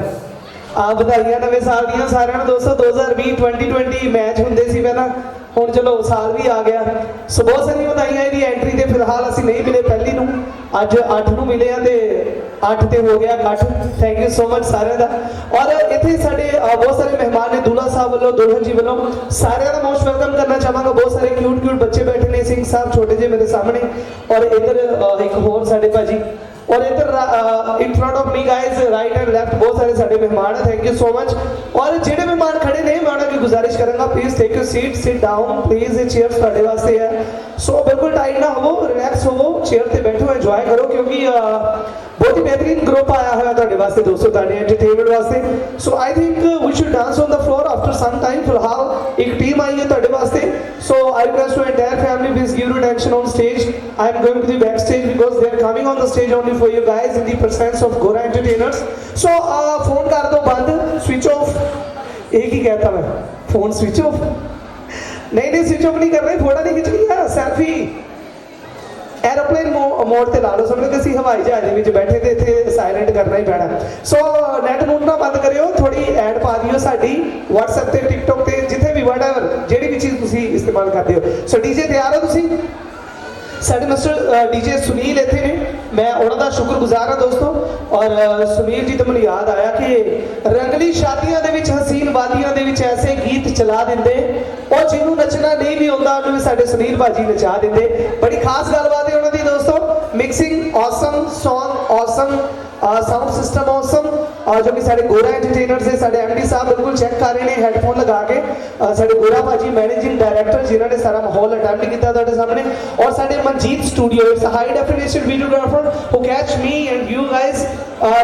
ਵਧਾਈਆਂ ਨਵੇਂ ਸਾਲ ਦੀਆਂ ਸਾਰਿਆਂ ਨੂੰ ਦੋਸਤੋ 2020 2020 ਮੈਚ ਹੁੰਦੇ ਸੀ ਪਹਿਲਾਂ ਹੁਣ ਚਲੋ ਸਾਲ ਵੀ ਆ ਗਿਆ ਸੋ ਬਹੁਤ ਸਾਰੀਆਂ ਵਧਾਈਆਂ ਇਹਦੀ ਐਂਟਰੀ ਤੇ ਫਿਲਹਾਲ ਅਸੀਂ ਨਹੀਂ ਮਿਲੇ ਪਹਿਲੀ ਨੂੰ ਅੱਜ 8 ਨੂੰ ਮਿਲੇ ਆ ਤੇ 8 ਤੇ ਹੋ ਗਿਆ ਇਕੱਠ ਥੈਂਕ ਯੂ ਸੋ ਮਚ ਸਾਰਿਆਂ ਦਾ ਔਰ ਇੱਥੇ ਸਾਡੇ ਬਹੁਤ ਸਾਰੇ ਮਹਿਮਾਨ ਨੇ ਦੁਲਹਾ ਸਾਹਿਬ ਵੱਲੋਂ ਦੁਲਹਨ ਜੀ ਵੱਲੋਂ ਸਾਰਿਆਂ ਦਾ ਮੋਸਟ ਵੈਲਕਮ ਕਰਨਾ ਚਾਹਾਂਗਾ ਬਹੁਤ ਸਾਰੇ ਕਿਊਟ ਬੱਚੇ ਬੈਠੇ ਨੇ ਸਿੰਘ ਸਾਹਿਬ ਛੋਟੇ ਜਿਹੇ ਮੇਰੇ ਸਾਹਮਣੇ ਔਰ ਇੱਧਰ ਇੱਕ ਹੋਰ ਸਾਡੇ ਭਾਜੀ और इधर in front of me guys right and left बहुत सारे साढ़े मेहमान हैं थैंक यू सो मच और जेडे मेहमान खड़े ने मैं उन्हें गुजारिश करूंगा please take your seat sit down please ये चेयर साढ़े वास्ते है सो बिल्कुल टाइट ना हो रिलैक्स हो चेयर पे बैठो एंजॉय करो क्योंकि बहुत ही बेहतरीन ग्रुप आया हुआ ਤੁਹਾਡੇ ਵਾਸਤੇ ਦੋਸਤੋ ਤੁਹਾਡੇ ਐਂਟਰਟੇਨਮੈਂਟ ਵਾਸਤੇ so I think we should dance on the floor after some time ਫਿਲਹਾਲ ਇੱਕ ਟੀਮ ਆਈ ਹੈ ਤੁਹਾਡੇ ਵਾਸਤੇ so I request to entire family please give attention on stage I am going to the back stage because they are coming on the stage only for you guys in the presence of ਗੋਰਾ entertainers ਸੋ phone ਕਰ ਦੋ ਬੰਦ switch off ਇਹ ਕੀ ਕਹਿਤਾ ਮੈਂ phone switch off ਨਹੀਂ switch off ਨਹੀਂ ਕਰ ਰਹੇ ਫੋਟੋ ਨਹੀਂ ਖਿੱਚਣੀ ਹੈ ਸੈਲਫੀ एरोप्लेन मोड ਤੇ ਲਾ ਲਓ ਸਮਝੋ ਕਿ ਅਸੀਂ ਹਵਾਈ ਜਹਾਜ਼ ਦੇ ਵਿੱਚ ਬੈਠੇ ਤੇ ਇੱਥੇ ਸਾਇਲੈਂਟ ਕਰਨਾ ਹੀ ਪੈਣਾ ਸੋ ਨੈਟ ਨੂੰ ਨਾ ਬੰਦ ਕਰਿਓ ਥੋੜੀ ਐਡ ਪਾ ਦਿਓ ਸਾਡੀ WhatsApp ਤੇ TikTok ਤੇ ਜਿੱਥੇ ਵੀ ਵਟਐਵਰ ਜਿਹੜੀ ਵੀ ਚੀਜ਼ ਤੁਸੀਂ ਇਸਤੇਮਾਲ ਕਰਦੇ ਹੋ ਸੋ ਡੀਜੇ ਤਿਆਰ ਹੋ ਤੁਸੀਂ ਸਾਡੇ ਮਿਸਟਰ ਡੀਜੇ ਸੁਨੀਲ ਇੱਥੇ ਨੇ ਮੈਂ ਉਹਨਾਂ ਦਾ ਸ਼ੁਕਰਗੁਜ਼ਾਰ ਹਾਂ ਦੋਸਤੋ ਔਰ ਸੁਨੀਲ ਜੀ ਤੋਂ ਮੈਨੂੰ ਯਾਦ ਆਇਆ ਕਿ ਰੰਗਲੀ ਸ਼ਾਦੀਆਂ ਦੇ ਵਿੱਚ ਹਸੀਨ ਵਾਦੀਆਂ ਦੇ ਵਿੱਚ ਐਸੇ ਗੀਤ ਚਲਾ ਦਿੰਦੇ ਉਹ ਜਿਹਨੂੰ ਨੱਚਣਾ ਨਹੀਂ ਵੀ ਆਉਂਦਾ ਉਹਨੂੰ ਵੀ ਸਾਡੇ ਸੁਨੀਲ ਭਾਜੀ ਨਚਾ ਦਿੰਦੇ ਬੜੀ ਖਾਸ ਗੱਲਬਾਤ ਹੈ ਉਹਨਾਂ ਦੀ ਦੋਸਤੋ mixing awesome, song awesome, sound system awesome, जो कि साढ़े गोरा एंटरटेनर से साढ़े एमडी साहब बिल्कुल चेक कर रहे हैं हैडफोन लगा के, साढ़े गोरा भाजी मैनेजिंग डायरेक्टर जिन्होंने सारा माहौल अटेम्प्ट किया ਤੁਹਾਡੇ सामने, और साढ़े Manjeet studio it's high definition videographer who catch me and you guys.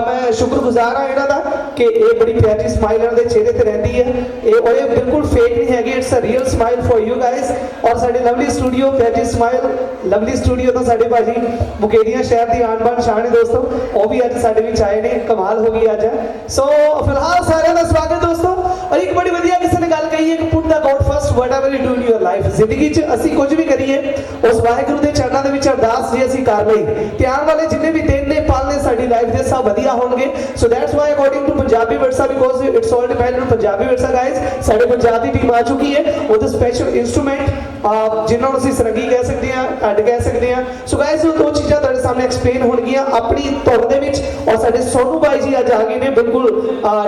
मैं शुक्रगुजार हाँ इन्हों का कि ये बड़ी प्यारी स्माइल इन्होंने चेहरे पर रहती है, ये बिल्कुल फेक नहीं हैगी, it's a real smile for you guys. और साढ़े लवली स्टूडियो प्यारी स्माइल लवली स्टूडियो तो साढ़े भाजी मुकेरिया शहर की आन बान शान है दोस्तों, वो भी अज साढ़े विच आए ने, कमाल हो गई अज। सो फिलहाल सारे का स्वागत दोस्तों। और एक बड़ी वधिया किसी ने गल कही है कि put the God first whatever you do in your life. जिंदगी च असीं कुछ भी करिए उस वाहिगुरू के चरणों के विच अरदास जी असीं कर लई ते आने वाले जिन्ने भी दिन ने पल ने साडी लाइफ दे सब वधिया होणगे। So that's why according to Punjabi विरसा because it's all depend on Punjabi विरसा गाइस, साडे पंजाब दी टीम आ चुकी है, ਉਹਦੇ स्पेशल इंस्ट्रूमेंट जिन्होंने ਅਸੀਂ सरंगी कह सकते हैं, ढड्ड कह सकते हैं। सो गाइस वो दो चीज़ां ਤੁਹਾਡੇ सामने एक्सप्लेन होणगीਆਂ अपनी ਧੁਨ ਦੇ ਵਿੱਚ। और साडे सोनू भाई जी ਅੱਜ आ गए ने बिल्कुल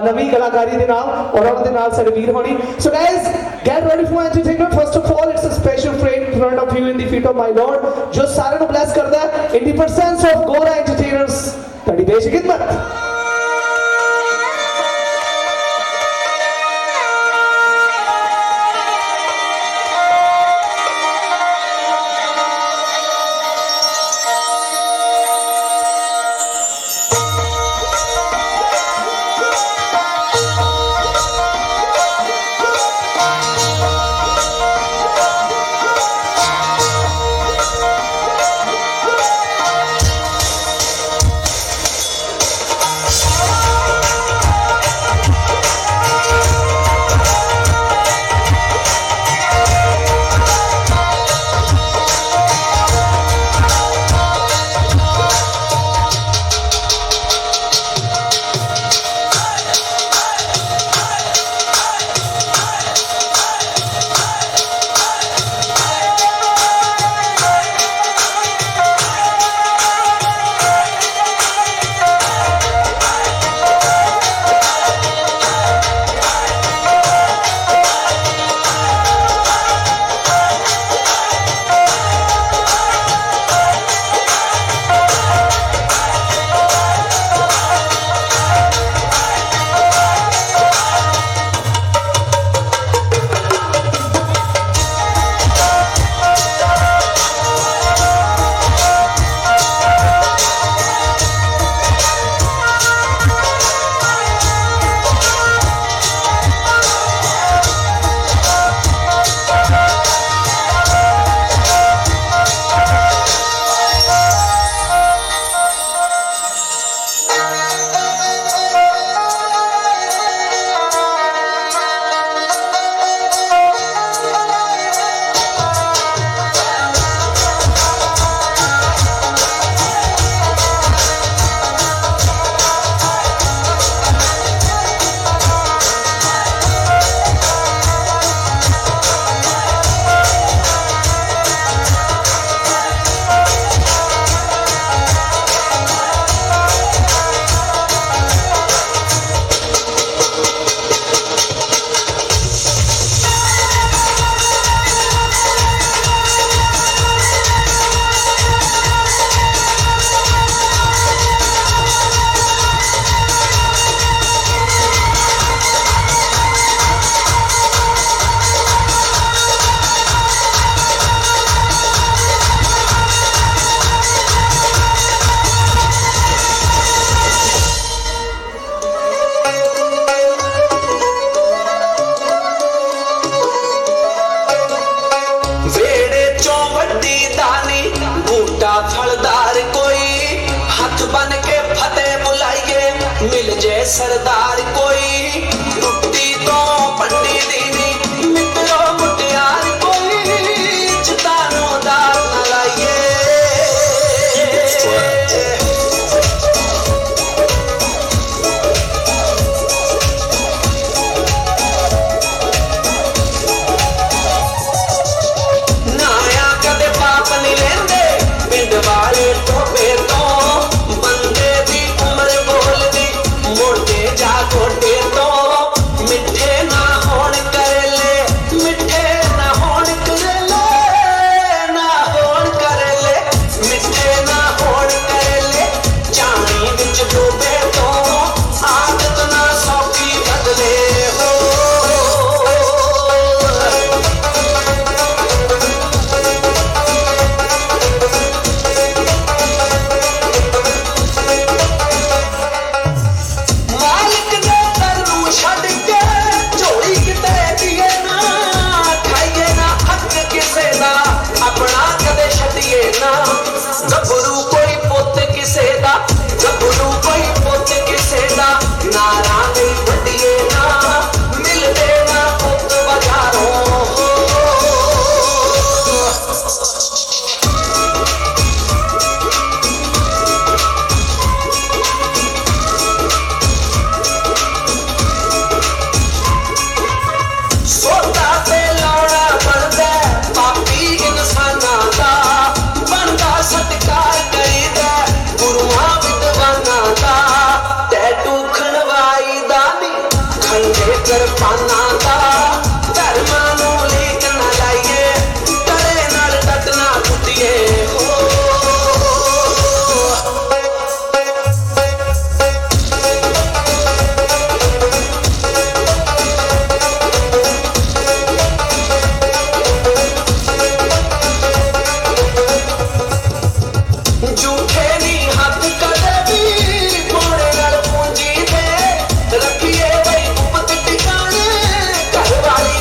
नवी कलाकारी ਦੇ ਨਾਲ, और ਉਹਨਾਂ ਦੇ ਨਾਲ ਸਾਡੇ ਵੀਰ ਹੋਣੀ। So guys get ready for entertainment. First of all it's a special frame in front of you in the feet of my Lord, जो साਰਿਆਂ ਨੂੰ ब्लेस करदा है इन द प्रेजेंस ऑफ गोरा एंटरटेनर्स। ਤੁਹਾਡੀ ਬੇਸ਼ਕਿਦਮਤ मिल जे सरदार कोई टुट्टी तो पंडी दीनी मित्रो मुटियार कोई चितानो दार न लाइए नाया कदे पाप नहीं लेंदे पिंड वाले टोपे तो बंदे दी उम्र बोल दी मुड़ते जा कोटे तो किरपाना दा धर्मां नूं लीक ना लाइए गले नाल डट ना टुटिए झूठे नी हाथ कदे भी मोड़े नाल पूंजी दे रखिए बई उपत टिकाने घर वाले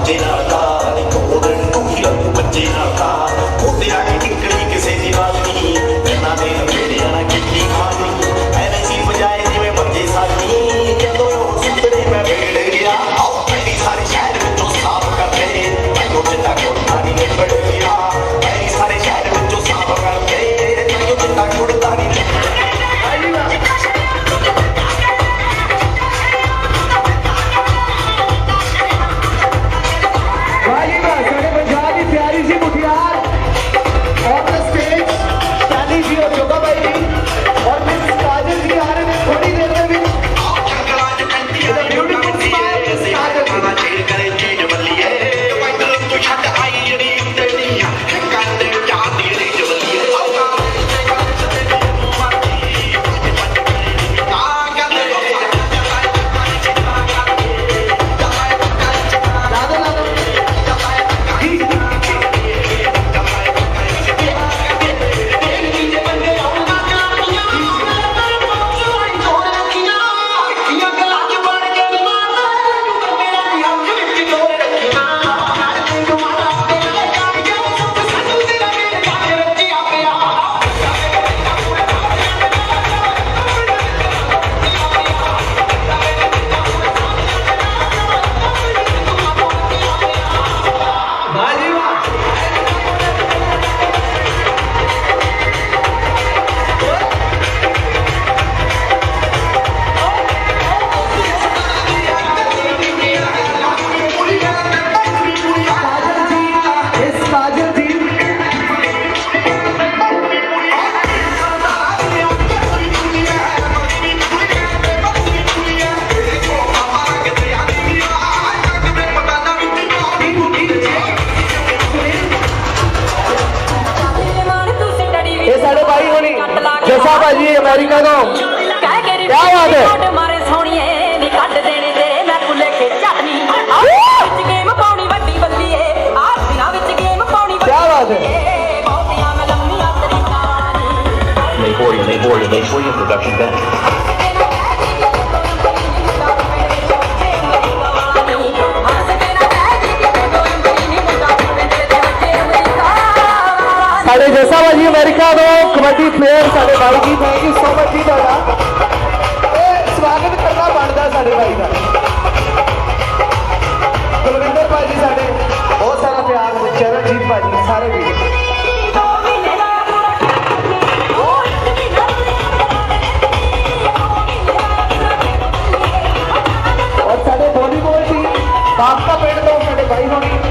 ਬੱਚੇ ਨਾ ਕਾ ਨੀ ਕੋਦਣ ਨੂੰ ਹੀ ਲੱਗੂ ਬੱਚੇ ਨਾ ਕਾ ਉੱਤੇ ਆ ਕੇ ਨਿਕਲੀ ਕਿਸੇ ਦੀ ਬਾਤ ਨਹੀਂ ਇਹਨਾਂ ਦੇ ਨੇੜਿਆਂ ਨਾਲ ਕਿੱਲੀ ਖਾਣੀ ਐਵੇਂ ਸੀ ਬਜਾਏ ਜਿਵੇਂ ਬੱਚੇ ਸਾਡੀ ਜਦੋਂ ਉਹ ਸੁਤਰੇ ਮੈਂ ਵੇੜ ਗਿਆ ਆਓ ਪਹਿਲੀ ਸਾਰੇ ਸ਼ਹਿਰ ਵਿੱਚੋਂ ਸਾਫ਼ ਕਰਦੇ ਮੈਨੂੰ ਚਿੱਟਾ ਕੋਟਾ ਨਹੀਂ ਨਿਬੜ ਗਿਆ ਪਹਿਲੀ ਸਾਰੇ ਸ਼ਹਿਰ ਵਿੱਚੋਂ ਸਾਫ਼ ਕਰਦੇ ਮੈਨੂੰ ਚਿੱਟਾ ਕੋਟਾ ਨਹੀਂ जैसा भाजी अमेरिका का क्या बात है मारे सोनिए नी कट देने तेरे मैं कुले के चटनी विच गेम पाउनी वड्डी बल्ली है आ दिना विच गेम पाउनी क्या बात है बहुतियां मैं लम्मी तेरी कहानी नहीं हो ये प्रोडक्शन का साढ़े जैसा भाजी अमेरिका तो कबड्डी प्लेयर साढ़े भाई जी थैंक यू सो मच जी तुहाडा स्वागत करना बनता साढ़े भाई का कुलविंदर भाजी साढ़े बहुत सारा प्यार चरणजीत भाजी सारे भी और साढ़े वॉलीबॉल टीम बापका पेड़ तो साढ़े भाई होनी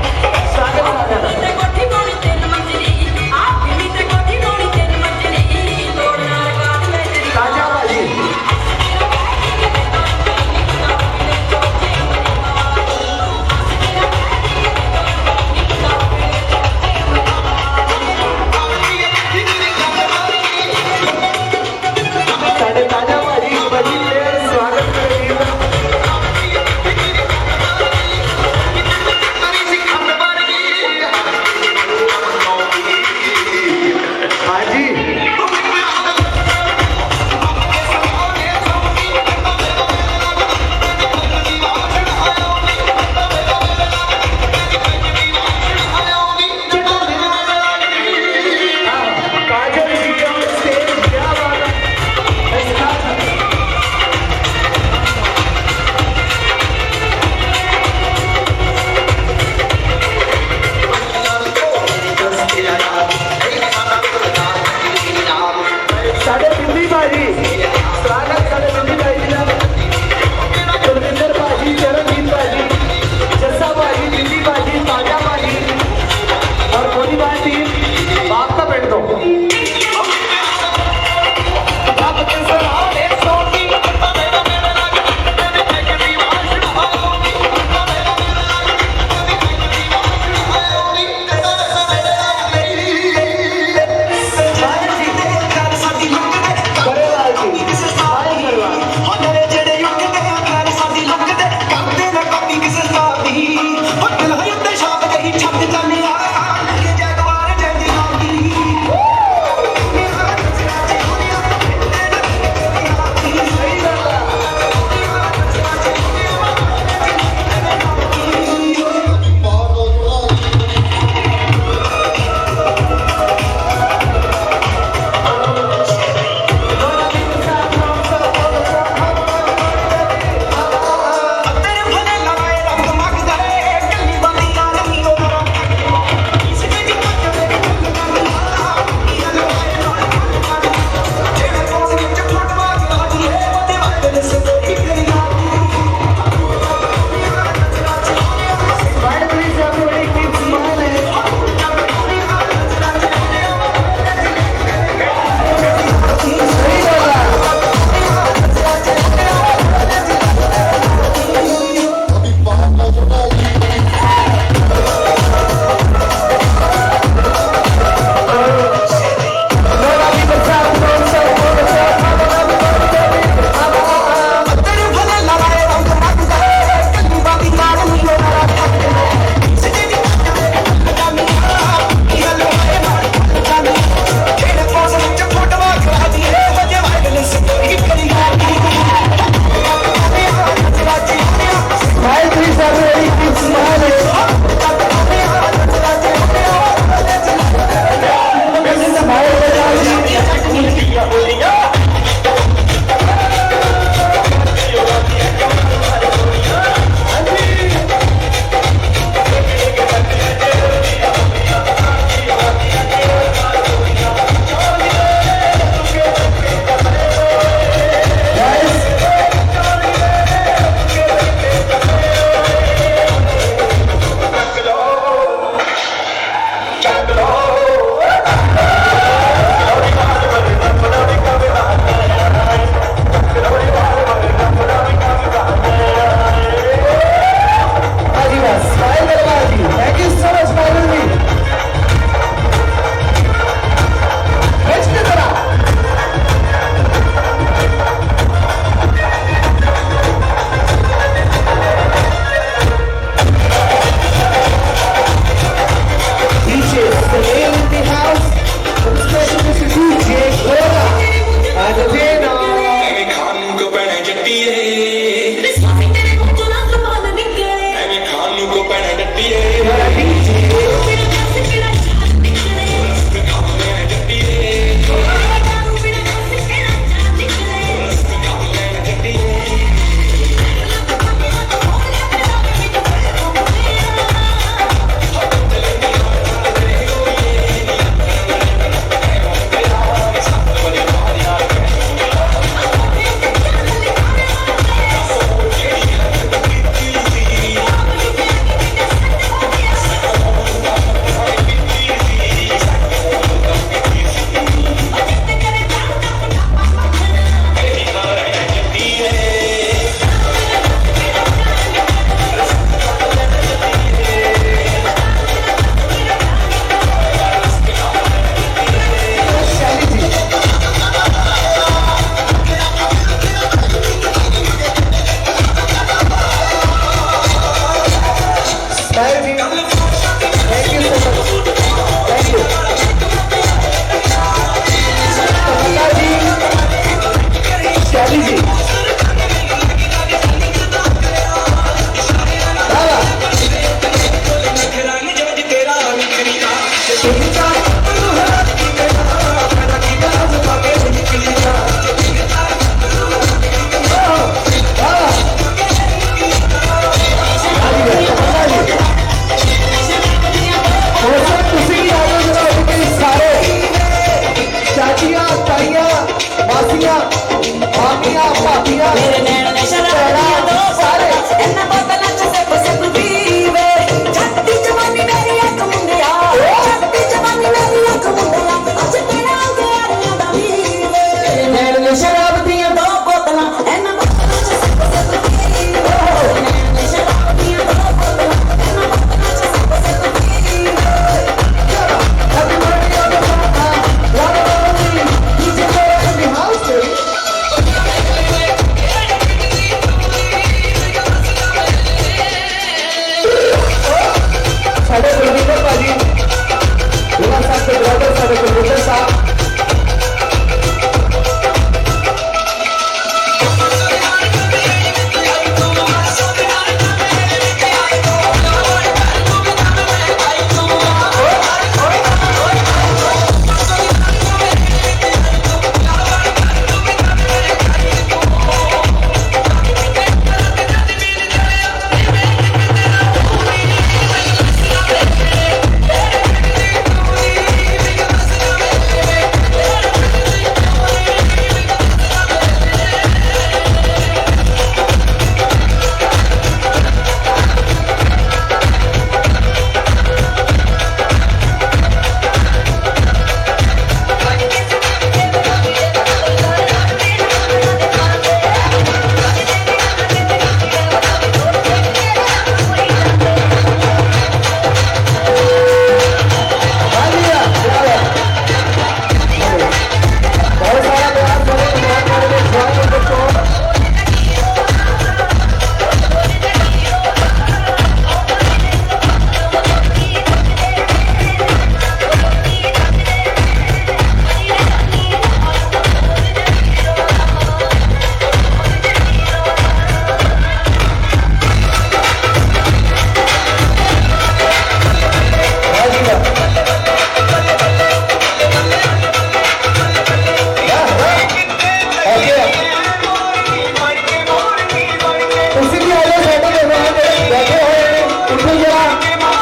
बैठे हुए बैठे हुए उठो जरा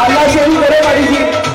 हल्ला शेरी करे माड़ी जी